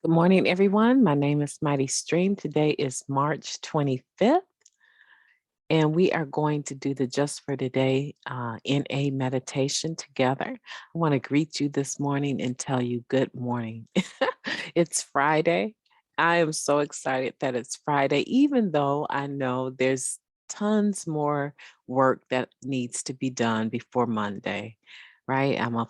Good morning, everyone. My name is MightyStream. Today is March 25th, and we are going to do the Just for Today in a meditation together. I want to greet you this morning and tell you good morning. It's Friday. I am so excited that it's Friday, even though I know there's tons more work that needs to be done before Monday. Right? I'm a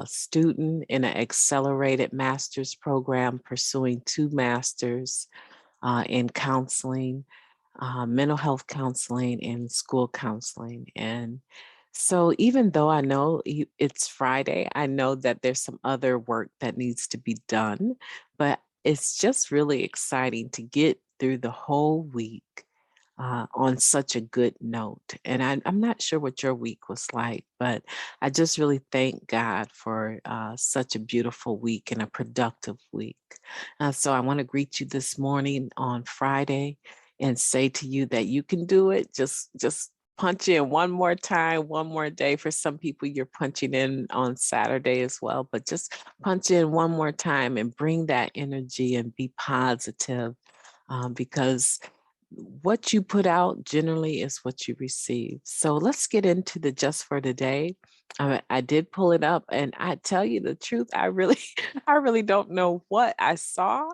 student in an accelerated master's program, pursuing 2 masters in counseling, mental health counseling, and school counseling. And so, even though I know it's Friday, I know that there's some other work that needs to be done, but it's just really exciting to get through the whole week on such a good note. And I'm not sure what your week was like, but I just really thank God for such a beautiful week and a productive week. So I want to greet you this morning on Friday and say to you that you can do it. Just punch in one more time, one more day. For some people, you're punching in on Saturday as well, but just punch in one more time and bring that energy and be positive because what you put out generally is what you receive. So let's get into the Just for Today. I did pull it up, and I tell you the truth, I really, I really don't know what I saw.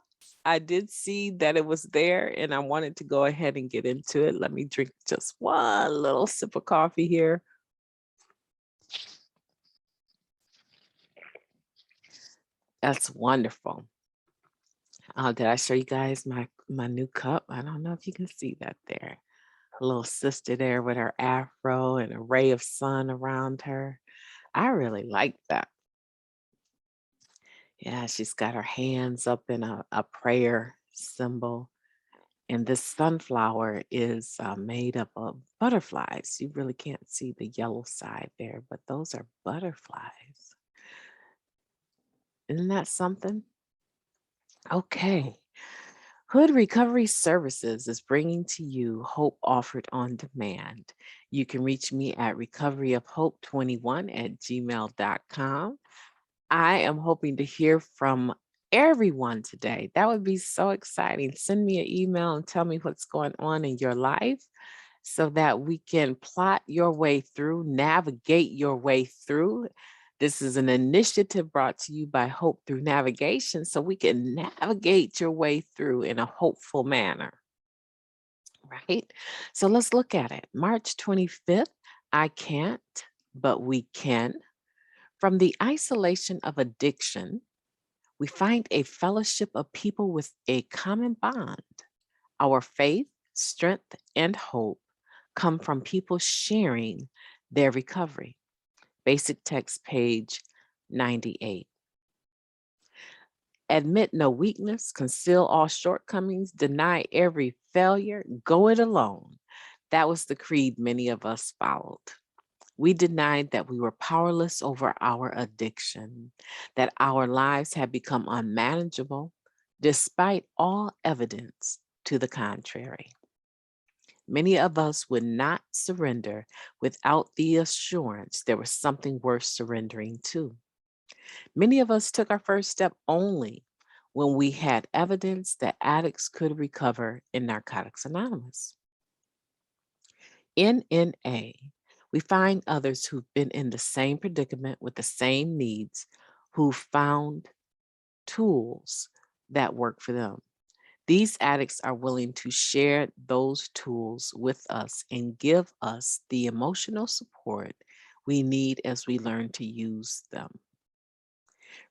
I did see that it was there, and I wanted to go ahead and get into it. Let me drink just one little sip of coffee here. That's wonderful. Did I show you guys my new cup? I don't know if you can see that there. A little sister there with her afro and a ray of sun around her. I really like that. Yeah, she's got her hands up in a prayer symbol. And this sunflower is made up of butterflies. You really can't see the yellow side there, but those are butterflies. Isn't that something? Okay. Hood Recovery Services is bringing to you Hope Offered on Demand. You can reach me at recoveryofhope21@gmail.com. I am hoping to hear from everyone today. That would be so exciting. Send me an email and tell me what's going on in your life so that we can plot your way through, navigate your way through. This is an initiative brought to you by Hope Through Navigation, so we can navigate your way through in a hopeful manner, right? So let's look at it. March 25th, I can't, but we can. From the isolation of addiction, we find a fellowship of people with a common bond. Our faith, strength, and hope come from people sharing their recovery. Basic text, page 98. Admit no weakness, conceal all shortcomings, deny every failure, go it alone. That was the creed many of us followed. We denied that we were powerless over our addiction, that our lives had become unmanageable, despite all evidence to the contrary. Many of us would not surrender without the assurance there was something worth surrendering to. Many of us took our first step only when we had evidence that addicts could recover in Narcotics Anonymous. In NA, we find others who've been in the same predicament with the same needs who found tools that work for them. These addicts are willing to share those tools with us and give us the emotional support we need as we learn to use them.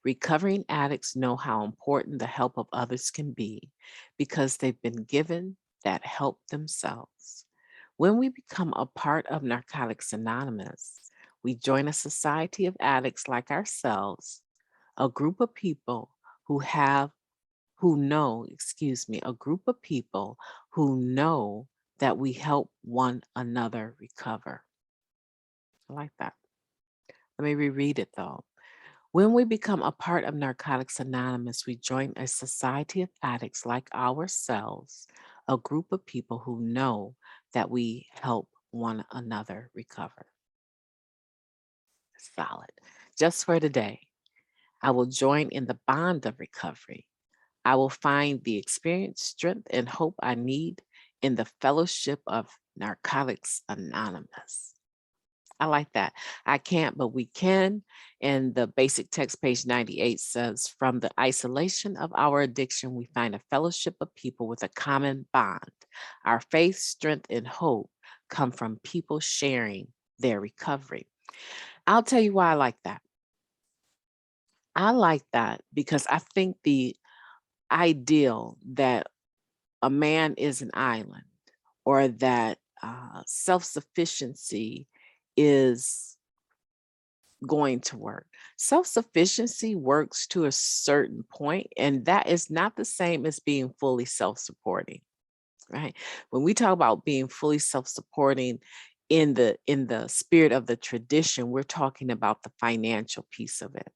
Recovering addicts know how important the help of others can be because they've been given that help themselves. When we become a part of Narcotics Anonymous, we join a society of addicts like ourselves, a group of people a group of people who know that we help one another recover. I like that. Let me reread it though. When we become a part of Narcotics Anonymous, we join a society of addicts like ourselves, a group of people who know that we help one another recover. Solid. Just for today, I will join in the bond of recovery. I will find the experience, strength, and hope I need in the fellowship of Narcotics Anonymous. I like that. I can't, but we can. And the basic text, page 98, says, from the isolation of our addiction, we find a fellowship of people with a common bond. Our faith, strength, and hope come from people sharing their recovery. I'll tell you why I like that. I like that because I think the ideal that a man is an island, or that self-sufficiency is going to work. Self-sufficiency works to a certain point, and that is not the same as being fully self-supporting, right? When we talk about being fully self-supporting in the spirit of the tradition, we're talking about the financial piece of it.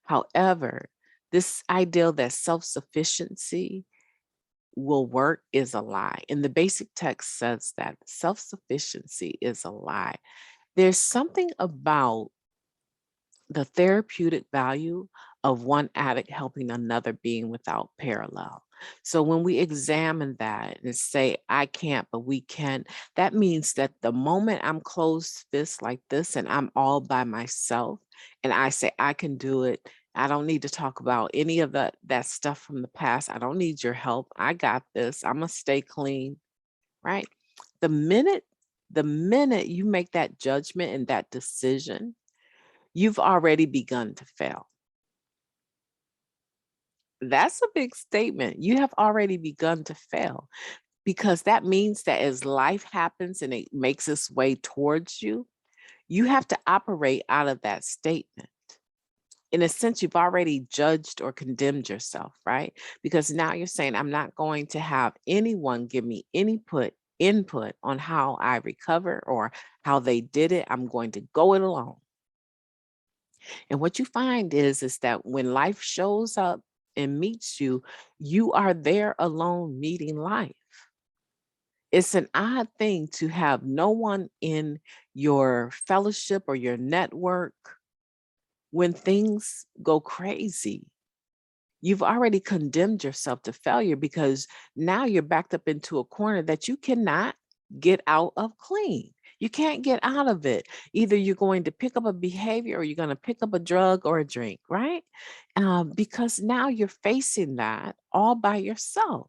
However, this ideal that self-sufficiency will work is a lie. And the basic text says that self-sufficiency is a lie. There's something about the therapeutic value of one addict helping another being without parallel. So when we examine that and say, I can't, but we can, that means that the moment I'm closed fist like this and I'm all by myself and I say, I can do it. I don't need to talk about any of that stuff from the past. I don't need your help. I got this. I'm gonna stay clean, right? The minute you make that judgment and that decision, you've already begun to fail. That's a big statement. You have already begun to fail, because that means that as life happens and it makes its way towards you, you have to operate out of that statement. In a sense, you've already judged or condemned yourself, right? Because now you're saying, I'm not going to have anyone give me any input on how I recover or how they did it. I'm going to go it alone. And what you find is that when life shows up and meets you, you are there alone meeting life. It's an odd thing to have no one in your fellowship or your network when things go crazy. You've already condemned yourself to failure, because now you're backed up into a corner that you cannot get out of clean. You can't get out of it. Either you're going to pick up a behavior or you're going to pick up a drug or a drink, right? Because now you're facing that all by yourself.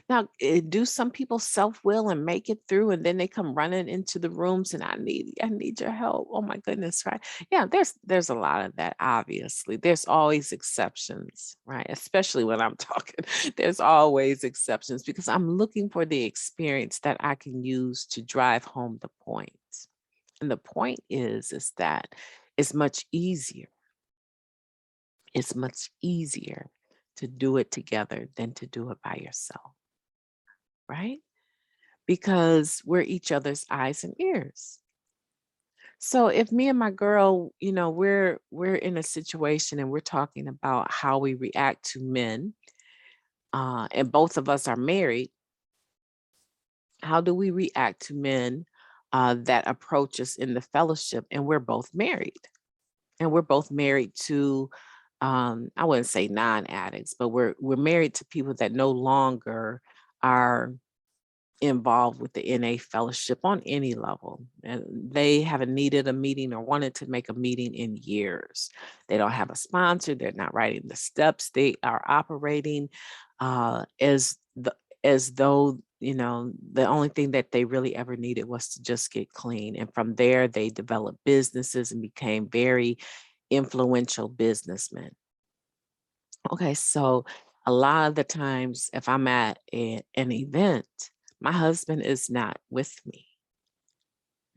Now, do some people self-will and make it through, and then they come running into the rooms and I need your help. Oh my goodness, right? Yeah, there's a lot of that, obviously. There's always exceptions, right? Especially when I'm talking, there's always exceptions, because I'm looking for the experience that I can use to drive home the point. And the point is that it's much easier. It's much easier to do it together than to do it by yourself, right? Because we're each other's eyes and ears. So if me and my girl, we're in a situation and we're talking about how we react to men, and both of us are married, how do we react to men that approach us in the fellowship, and we're both married? And we're both married to, I wouldn't say non-addicts, but we're married to people that no longer are involved with the NA fellowship on any level. And they haven't needed a meeting or wanted to make a meeting in years. They don't have a sponsor. They're not writing the steps. They are operating as though, the only thing that they really ever needed was to just get clean. And from there, they developed businesses and became very influential businessmen. Okay, so a lot of the times if I'm at an event, my husband is not with me,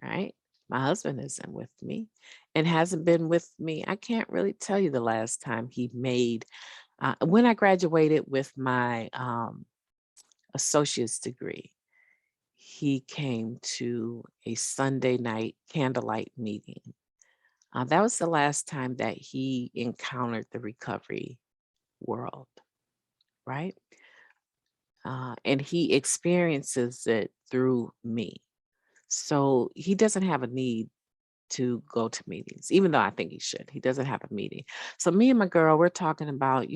right? My husband isn't with me and hasn't been with me. I can't really tell you the last time he made, when I graduated with my associate's degree, he came to a Sunday night candlelight meeting. That was the last time that he encountered the recovery world, right? And he experiences it through me. So he doesn't have a need to go to meetings, even though I think he should. He doesn't have a meeting. So me and my girl, we're talking about,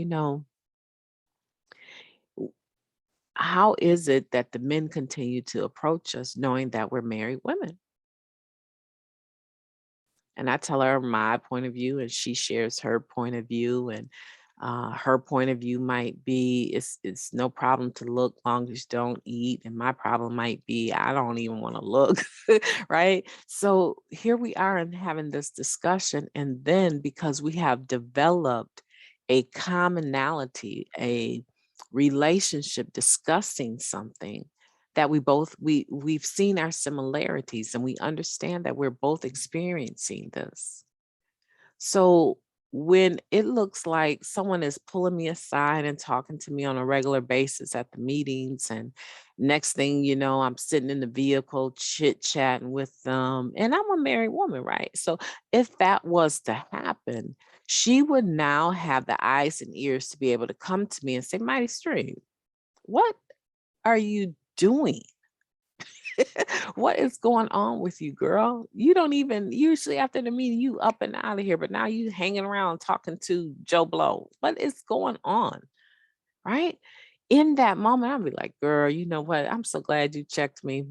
how is it that the men continue to approach us knowing that we're married women? And I tell her my point of view, and she shares her point of view. And her point of view might be it's no problem to look long as you don't eat. And my problem might be I don't even want to look, right? So here we are and having this discussion. And then because we have developed a commonality, a relationship discussing something that we've seen our similarities and we understand that we're both experiencing this. So when it looks like someone is pulling me aside and talking to me on a regular basis at the meetings, and next thing you know, I'm sitting in the vehicle chit chatting with them, and I'm a married woman, right? So if that was to happen, she would now have the eyes and ears to be able to come to me and say, Mighty Stream, what are you doing? What is going on with you, girl? You don't even usually after the meeting, you up and out of here, but now you hanging around talking to Joe Blow. What is going on? Right? In that moment, I'll be like, girl, you know what? I'm so glad you checked me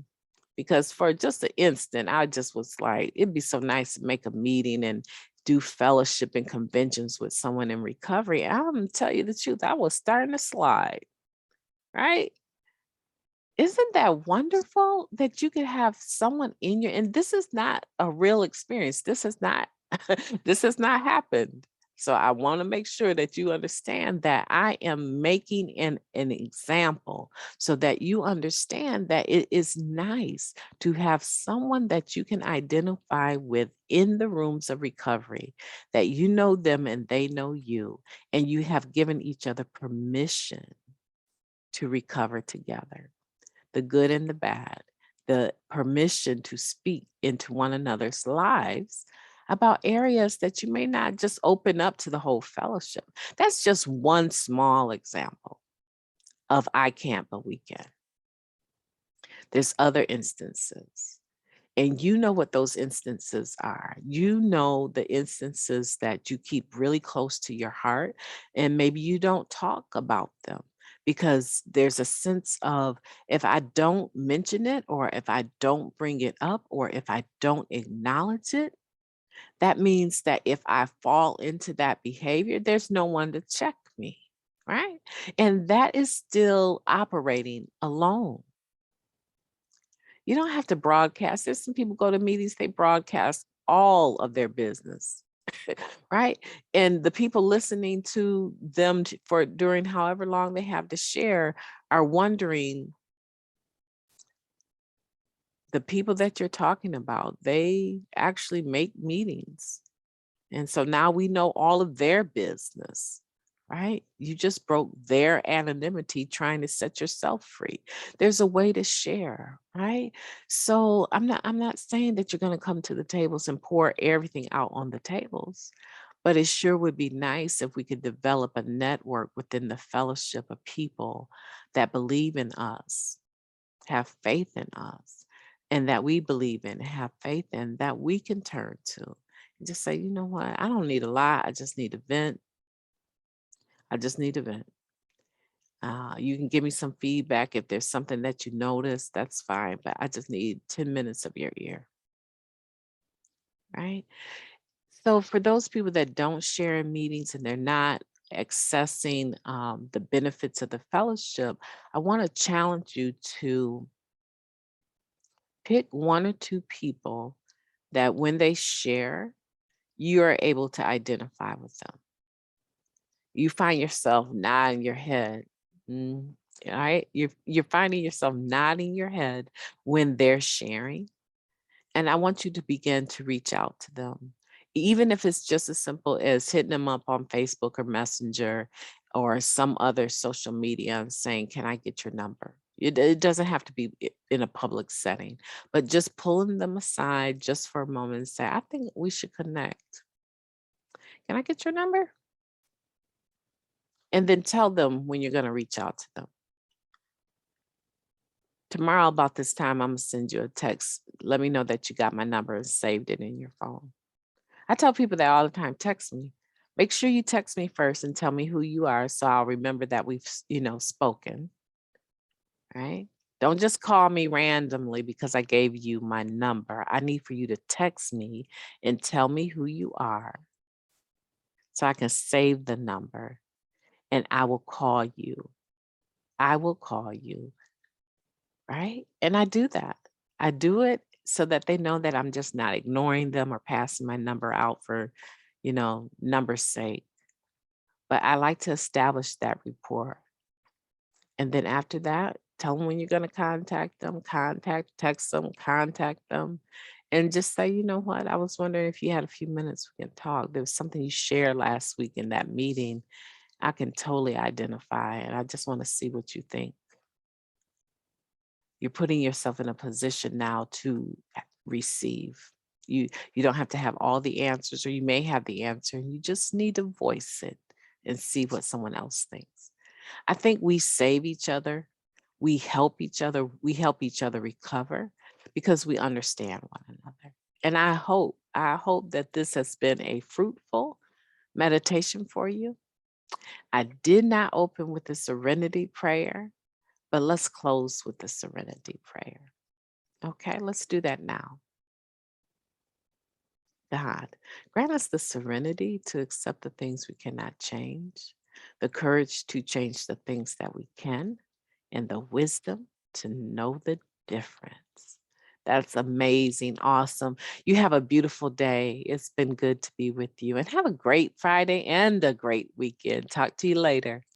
because for just an instant, I just was like, it'd be so nice to make a meeting and do fellowship and conventions with someone in recovery. I'm gonna tell you the truth, I was starting to slide, right? Isn't that wonderful that you could have someone in your and this is not a real experience. This is not this has not happened. So I want to make sure that you understand that I am making an example so that you understand that it is nice to have someone that you can identify with in the rooms of recovery, that you know them and they know you, and you have given each other permission to recover together, the good and the bad, the permission to speak into one another's lives about areas that you may not just open up to the whole fellowship. That's just one small example of I can't, but we can. There's other instances. And you know what those instances are. You know the instances that you keep really close to your heart, and maybe you don't talk about them because there's a sense of if I don't mention it, or if I don't bring it up, or if I don't acknowledge it, that means that if I fall into that behavior, there's no one to check me, right? And that is still operating alone. You don't have to broadcast. There's some people go to meetings, they broadcast all of their business, right? And the people listening to them for during however long they have to share are wondering, the people that you're talking about, they actually make meetings. And so now we know all of their business, right? You just broke their anonymity trying to set yourself free. There's a way to share, right? So I'm not saying that you're going to come to the tables and pour everything out on the tables, but it sure would be nice if we could develop a network within the fellowship of people that believe in us, have faith in us, and that we believe in, have faith in, that we can turn to and just say, you know what, I don't need a lot. I just need a vent. I just need a vent. You can give me some feedback if there's something that you notice, that's fine, but I just need 10 minutes of your ear, right? So for those people that don't share in meetings and they're not accessing the benefits of the fellowship, I want to challenge you to pick one or two people that when they share, you are able to identify with them. You find yourself nodding your head. Mm, all right. You're finding yourself nodding your head when they're sharing. And I want you to begin to reach out to them, even if it's just as simple as hitting them up on Facebook or Messenger or some other social media and saying, can I get your number? It doesn't have to be in a public setting, but just pulling them aside just for a moment and say, I think we should connect. Can I get your number? And then tell them when you're going to reach out to them. Tomorrow, about this time, I'm going to send you a text. Let me know that you got my number and saved it in your phone. I tell people that all the time, text me. Make sure you text me first and tell me who you are so I'll remember that we've, spoken. right? Don't just call me randomly because I gave you my number. I need for you to text me and tell me who you are so I can save the number and I will call you. I will call you, right? And I do that. I do it so that they know that I'm just not ignoring them or passing my number out for, number's sake. But I like to establish that rapport. And then after that, tell them when you're going to text them, contact them, and just say, you know what? I was wondering if you had a few minutes we can talk. There was something you shared last week in that meeting I can totally identify, and I just want to see what you think. You're putting yourself in a position now to receive. You don't have to have all the answers, or you may have the answer, and you just need to voice it and see what someone else thinks. I think we save each other. We help each other. We help each other recover because we understand one another. And I hope that this has been a fruitful meditation for you. I did not open with the serenity prayer, but let's close with the serenity prayer. Okay, let's do that now. God, grant us the serenity to accept the things we cannot change, the courage to change the things that we can, and the wisdom to know the difference. That's amazing. Awesome. You have a beautiful day. It's been good to be with you, and have a great Friday and a great weekend. Talk to you later.